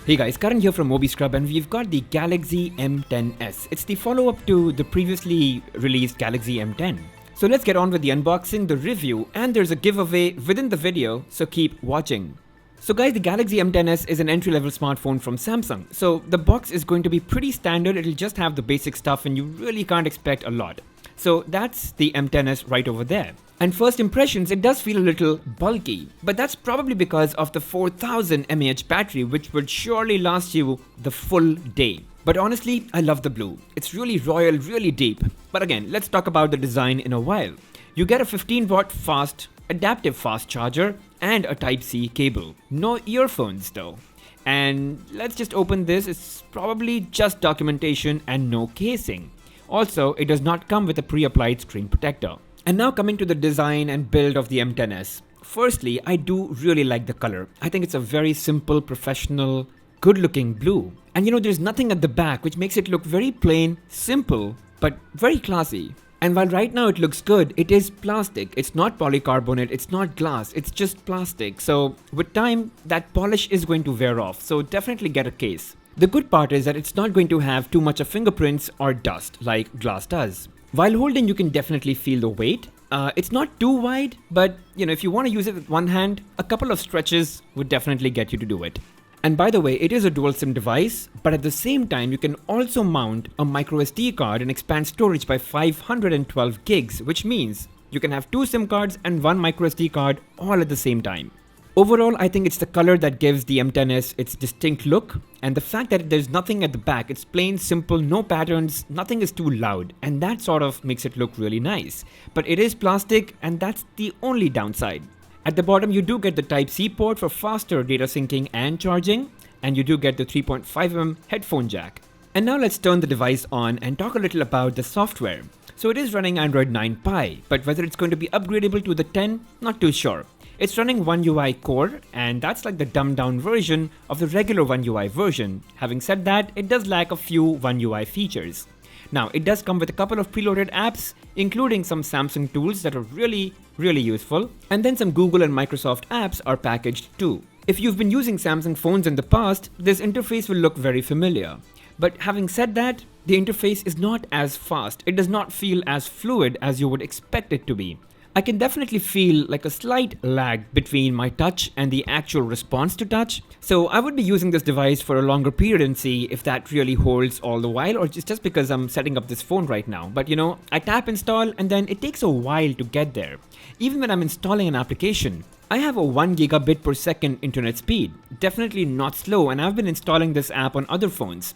Hey guys, Karan here from Mobi Scrub, and we've got the Galaxy M10s. It's the follow-up to the previously released Galaxy M10. So let's get on with the unboxing, the review, and there's a giveaway within the video, so keep watching. So guys, the Galaxy M10s is an entry-level smartphone from Samsung. So the box is going to be pretty standard, it'll just have the basic stuff and you really can't expect a lot. So that's the M10s right over there. And first impressions, it does feel a little bulky, but that's probably because of the 4000 mAh battery, which would surely last you the full day. But honestly, I love the blue. It's really royal, really deep. But again, let's talk about the design in a while. You get a 15-watt adaptive fast charger and a Type-C cable. No earphones though. And let's just open this. It's probably just documentation and no casing. Also, it does not come with a pre-applied screen protector. And now coming to the design and build of the M10s. Firstly, I do really like the color. I think it's a very simple, professional, good-looking blue. And there's nothing at the back, which makes it look very plain, simple, but very classy. And while right now it looks good, it is plastic. It's not polycarbonate, it's not glass, it's just plastic. So with time, that polish is going to wear off. So definitely get a case. The good part is that it's not going to have too much of fingerprints or dust like glass does. While holding, you can definitely feel the weight. It's not too wide, but if you want to use it with one hand, a couple of stretches would definitely get you to do it. And by the way, it is a dual SIM device, but at the same time, you can also mount a microSD card and expand storage by 512 gigs, which means you can have two SIM cards and one microSD card all at the same time. Overall, I think it's the color that gives the M10s its distinct look, and the fact that there's nothing at the back, it's plain, simple, no patterns, nothing is too loud, and that sort of makes it look really nice. But it is plastic, and that's the only downside. At the bottom, you do get the Type-C port for faster data syncing and charging, and you do get the 3.5mm headphone jack. And now let's turn the device on and talk a little about the software. So it is running Android 9 Pie, but whether it's going to be upgradable to the 10, not too sure. It's running One UI Core, and that's like the dumbed down version of the regular One UI version. Having said that, it does lack a few One UI features. Now, it does come with a couple of preloaded apps, including some Samsung tools that are really useful, and then some Google and Microsoft apps are packaged too. If you've been using Samsung phones in the past, this interface will look very familiar. But having said that, the interface is not as fast. It does not feel as fluid as you would expect it to be. I can definitely feel like a slight lag between my touch and the actual response to touch. So I would be using this device for a longer period and see if that really holds all the while, or just because I'm setting up this phone right now. But I tap install and then it takes a while to get there. Even when I'm installing an application, I have a 1 gigabit per second internet speed. Definitely not slow, and I've been installing this app on other phones.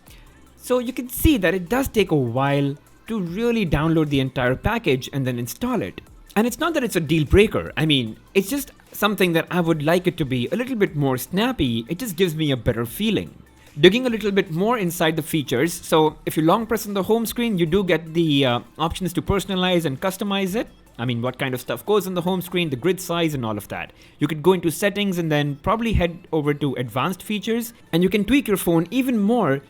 So you can see that it does take a while to really download the entire package and then install it. And it's not that it's a deal breaker. I mean, it's just something that I would like it to be a little bit more snappy. It just gives me a better feeling. Digging a little bit more inside the features. So if you long press on the home screen, you do get the options to personalize and customize it. I mean, what kind of stuff goes on the home screen, the grid size and all of that. You could go into settings and then probably head over to advanced features, and you can tweak your phone even more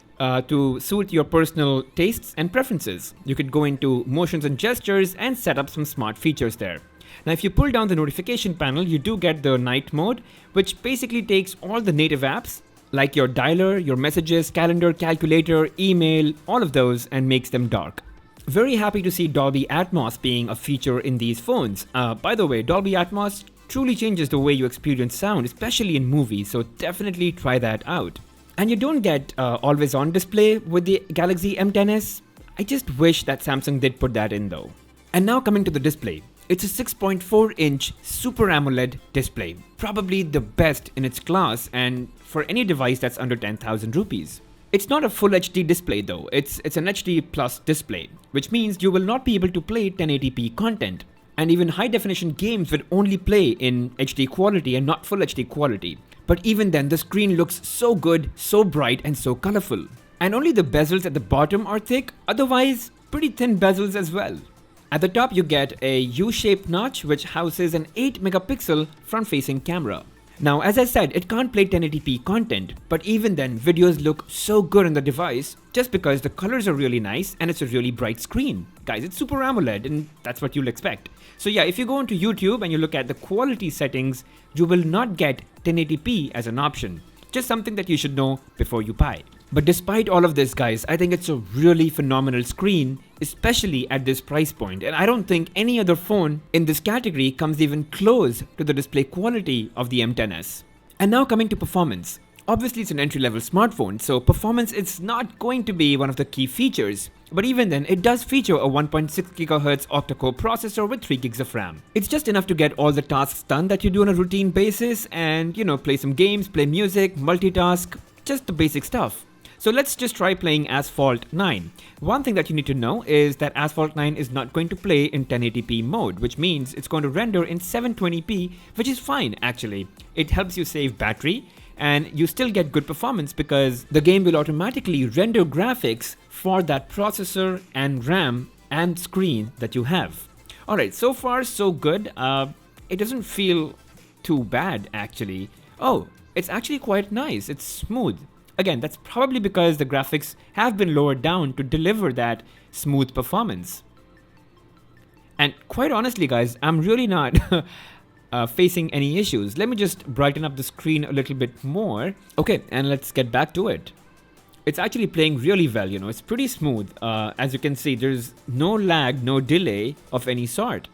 to suit your personal tastes and preferences. You could go into motions and gestures and set up some smart features there. Now, if you pull down the notification panel, you do get the night mode, which basically takes all the native apps like your dialer, your messages, calendar, calculator, email, all of those, and makes them dark. Very happy to see Dolby Atmos being a feature in these phones. By the way, Dolby Atmos truly changes the way you experience sound, especially in movies, so definitely try that out. And you don't get always on display with the Galaxy M10s. I just wish that Samsung did put that in though. And now coming to the display. It's a 6.4-inch Super AMOLED display, probably the best in its class and for any device that's under 10,000 rupees. It's not a full HD display though, it's an HD plus display, which means you will not be able to play 1080p content. And even high definition games would only play in HD quality and not full HD quality. But even then, the screen looks so good, so bright and so colorful. And only the bezels at the bottom are thick, otherwise pretty thin bezels as well. At the top you get a U-shaped notch which houses an 8 megapixel front-facing camera. Now, as I said, it can't play 1080p content, but even then videos look so good on the device just because the colors are really nice and it's a really bright screen. Guys, it's Super AMOLED and that's what you'll expect. So yeah, if you go into YouTube and you look at the quality settings, you will not get 1080p as an option. Just something that you should know before you buy. But despite all of this, guys, I think it's a really phenomenal screen, especially at this price point. And I don't think any other phone in this category comes even close to the display quality of the M10s. And now coming to performance. Obviously, it's an entry-level smartphone, so performance is not going to be one of the key features. But even then, it does feature a 1.6 GHz octa-core processor with 3 gigs of RAM. It's just enough to get all the tasks done that you do on a routine basis and, play some games, play music, multitask, just the basic stuff. So let's just try playing Asphalt 9. One thing that you need to know is that Asphalt 9 is not going to play in 1080p mode, which means it's going to render in 720p, which is fine actually. It helps you save battery and you still get good performance because the game will automatically render graphics for that processor and RAM and screen that you have. Alright, so far so good. It doesn't feel too bad actually. Oh, it's actually quite nice. It's smooth. Again, that's probably because the graphics have been lowered down to deliver that smooth performance. And quite honestly, guys, I'm really not facing any issues. Let me just brighten up the screen a little bit more. Okay, and let's get back to it. It's actually playing really well, it's pretty smooth. As you can see, there's no lag, no delay of any sort.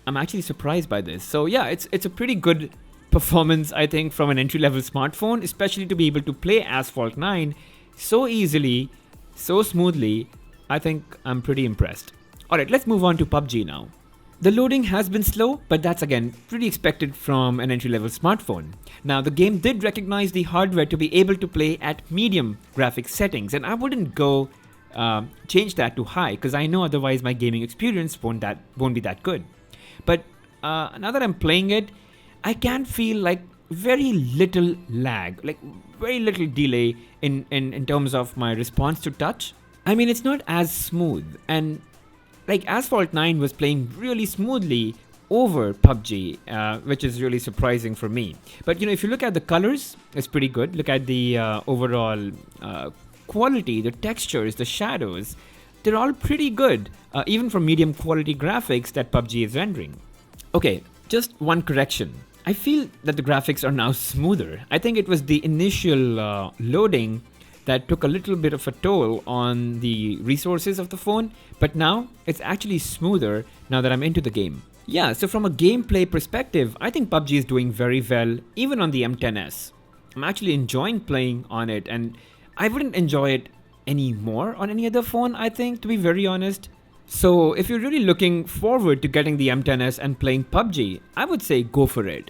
I'm actually surprised by this. So yeah, it's a pretty good performance, I think, from an entry-level smartphone, especially to be able to play Asphalt 9 so easily, so smoothly. I think I'm pretty impressed. Alright, let's move on to PUBG now. The loading has been slow, but that's again pretty expected from an entry-level smartphone. Now, the game did recognize the hardware to be able to play at medium graphics settings, and I wouldn't go change that to high because I know otherwise my gaming experience won't be that good. But now that I'm playing it, I can feel like very little lag, like very little delay in terms of my response to touch. I mean, it's not as smooth, and like Asphalt 9 was playing really smoothly over PUBG, which is really surprising for me. But if you look at the colors, it's pretty good. Look at the overall quality, the textures, the shadows. They're all pretty good, even for medium quality graphics that PUBG is rendering. Okay, just one correction. I feel that the graphics are now smoother. I think it was the initial loading that took a little bit of a toll on the resources of the phone, but now it's actually smoother now that I'm into the game. Yeah, so from a gameplay perspective, I think PUBG is doing very well, even on the M10s. I'm actually enjoying playing on it, and I wouldn't enjoy it any more on any other phone, I think, to be very honest. So if you're really looking forward to getting the M10s and playing PUBG, I would say go for it,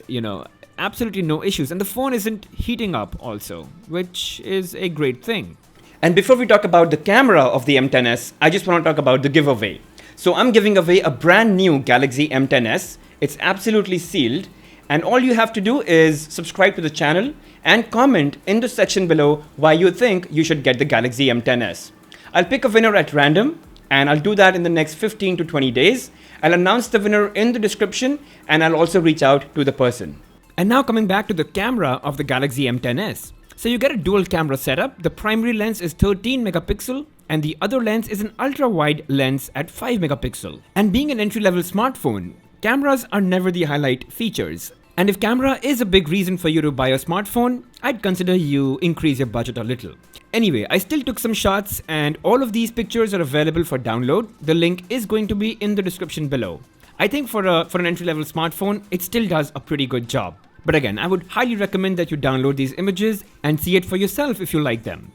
absolutely no issues. And the phone isn't heating up also, which is a great thing. And before we talk about the camera of the M10s, I just want to talk about the giveaway. So I'm giving away a brand new Galaxy M10s. It's absolutely sealed. And all you have to do is subscribe to the channel and comment in the section below why you think you should get the Galaxy M10s. I'll pick a winner at random, and I'll do that in the next 15 to 20 days. I'll announce the winner in the description, and I'll also reach out to the person. And now coming back to the camera of the Galaxy M10s. So you get a dual camera setup. The primary lens is 13 megapixel and the other lens is an ultra wide lens at 5 megapixel. And being an entry level smartphone, cameras are never the highlight features. And if camera is a big reason for you to buy a smartphone, I'd consider you increase your budget a little. Anyway, I still took some shots and all of these pictures are available for download. The link is going to be in the description below. I think for an entry-level smartphone, it still does a pretty good job. But again, I would highly recommend that you download these images and see it for yourself if you like them.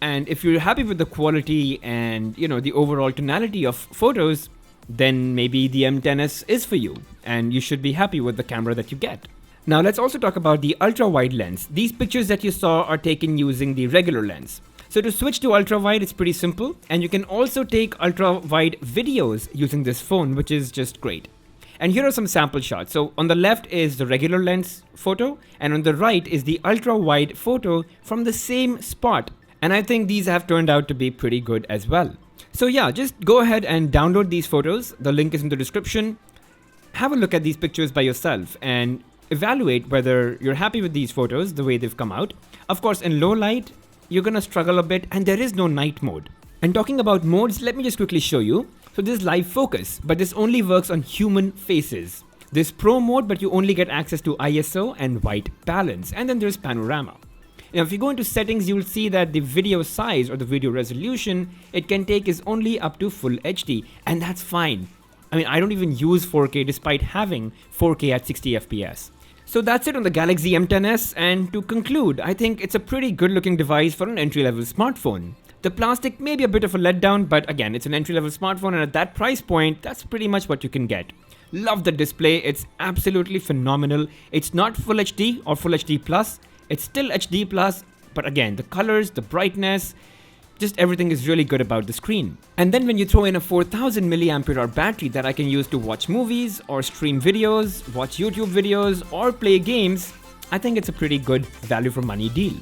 And if you're happy with the quality and the overall tonality of photos, then maybe the M10s is for you and you should be happy with the camera that you get. Now let's also talk about the ultra wide lens. These pictures that you saw are taken using the regular lens. So to switch to ultra wide, it's pretty simple, and you can also take ultra wide videos using this phone, which is just great. And here are some sample shots. So on the left is the regular lens photo, and on the right is the ultra wide photo from the same spot. And I think these have turned out to be pretty good as well. So yeah, just go ahead and download these photos. The link is in the description. Have a look at these pictures by yourself and evaluate whether you're happy with these photos the way they've come out. Of course, in low light, you're gonna struggle a bit, and there is no night mode. And talking about modes, let me just quickly show you. So this is live focus, but this only works on human faces. There's Pro mode, but you only get access to ISO and white balance, and then there's panorama. Now, if you go into settings, you'll see that the video size or the video resolution it can take is only up to full HD, and that's fine. I mean, I don't even use 4K despite having 4K at 60 FPS. So that's it on the Galaxy M10s, and to conclude, I think it's a pretty good looking device for an entry-level smartphone. The plastic may be a bit of a letdown, but again, it's an entry-level smartphone, and at that price point, that's pretty much what you can get. Love the display, it's absolutely phenomenal. It's not Full HD or Full HD Plus, it's still HD Plus, but again, the colors, the brightness, just everything is really good about the screen. And then when you throw in a 4000 mAh battery that I can use to watch movies or stream videos, watch YouTube videos or play games, I think it's a pretty good value for money deal.